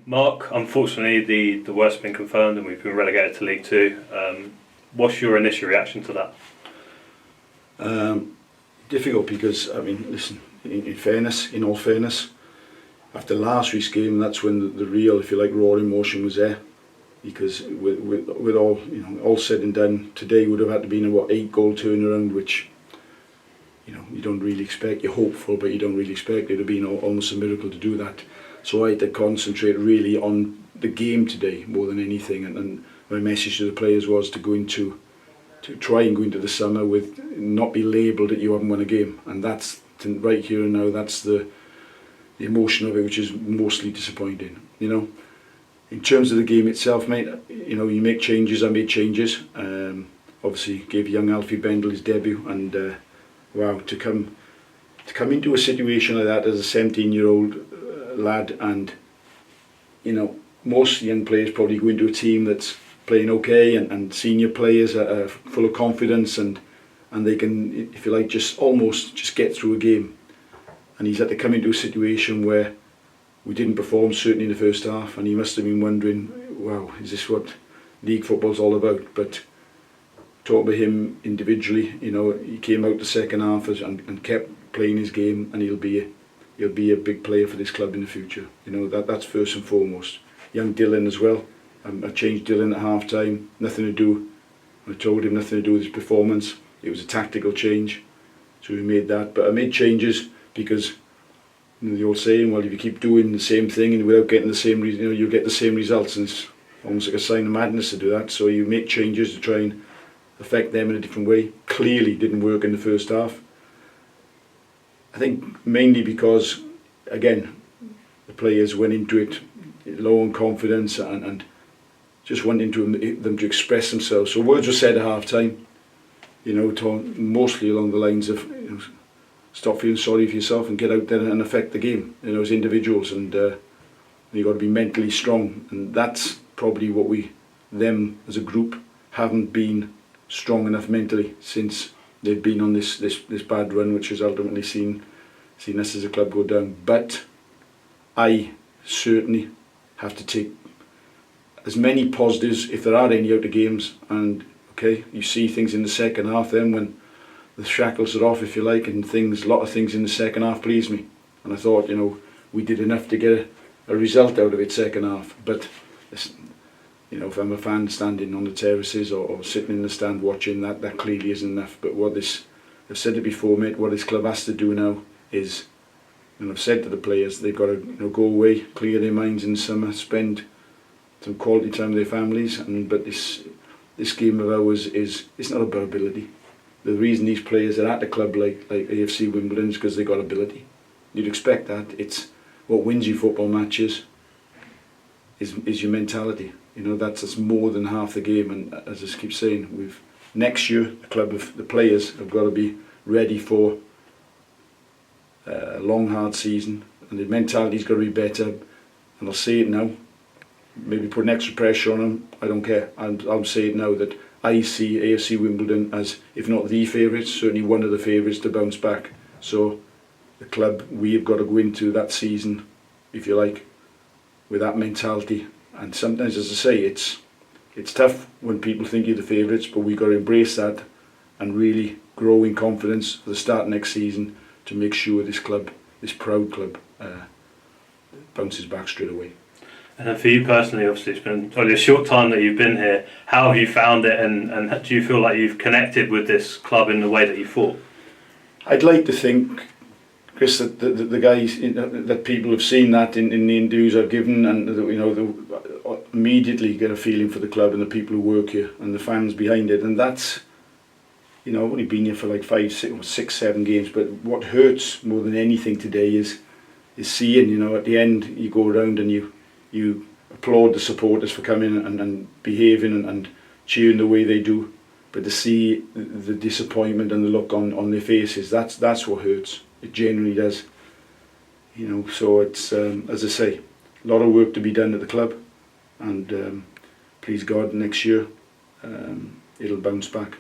Mark, unfortunately the worst has been confirmed and we've been relegated to League Two. What's your initial reaction to that? Difficult because, I mean, listen, in all fairness, after last week's game, that's when the real, if you like, raw emotion was there. Because with all, all said and done, today would have had to be a 8-goal turnaround, which, you don't really expect. You're hopeful, but you don't really expect. It would have been almost a miracle to do that. So I had to concentrate really on the game today more than anything, and my message to the players was to try and go into the summer with not be labelled that you haven't won a game, and that's right here and now. That's the emotion of it, which is mostly disappointing. In terms of the game itself, mate, you make changes. I made changes. Obviously, gave young Alfie Bendel his debut, and wow, to come into a situation like that as a 17-year-old lad, and most young players probably go into a team that's playing okay, and senior players are full of confidence, and they can, if you like, just get through a game. And he's had to come into a situation where we didn't perform, certainly in the first half, and he must have been wondering, wow, is this what league football's all about? But talking to him individually, he came out the second half and kept playing his game, and he'll be a big player for this club in the future. That's first and foremost. Young Dylan as well. I changed Dylan at half time. Nothing to do. I told him nothing to do with his performance. It was a tactical change, so we made that. But I made changes because the old saying, well, if you keep doing the same thing and without getting the same, you'll get the same results, and it's almost like a sign of madness to do that. So you make changes to try and affect them in a different way. Clearly didn't work in the first half. I think mainly because, again, the players went into it low on confidence and just wanting them to express themselves. So words were said at half time, mostly along the lines of, stop feeling sorry for yourself and get out there and affect the game, as individuals, and you've got to be mentally strong, and that's probably what them as a group haven't been strong enough mentally since they've been on this bad run, which has ultimately seen us as a club go down. But I certainly have to take as many positives, if there are any, out of games, and okay, you see things in the second half then when the shackles are off, if you like, and a lot of things in the second half pleased me, and I thought, we did enough to get a result out of it second half. But if I'm a fan standing on the terraces or sitting in the stand watching, that clearly isn't enough. But I've said it before, mate, what this club has to do now is, and I've said to the players, they've got to go away, clear their minds in the summer, spend some quality time with their families, but this game of ours it's not about ability. The reason these players are at the club like AFC Wimbledon is because they got ability. You'd expect that. It's what wins you football matches is your mentality. That's more than half the game. And as I keep saying, next year the players have got to be ready for a long hard season, and the mentality's got to be better. And I'll say it now. Maybe put an extra pressure on them. I don't care. I'll say it now that I see AFC Wimbledon as, if not the favourites, certainly one of the favourites to bounce back. So the club, we've got to go into that season, if you like, with that mentality. And sometimes, as I say, it's tough when people think you're the favourites, but we've got to embrace that and really grow in confidence for the start next season to make sure this club, this proud club, bounces back straight away. And for you personally, obviously it's been only a short time that you've been here. How have you found it, and do you feel like you've connected with this club in the way that you thought? I'd like to think, Chris, that the guys, that people have seen that in the interviews I've given, and they immediately get a feeling for the club and the people who work here and the fans behind it. And that's, I've only been here for like 5, 6, 7 games, but what hurts more than anything today is seeing, at the end you go around and you applaud the supporters for coming and behaving and cheering the way they do, but to see the disappointment and the look on their faces, that's what hurts. It genuinely does. So it's, as I say, a lot of work to be done at the club, and please God, next year it'll bounce back.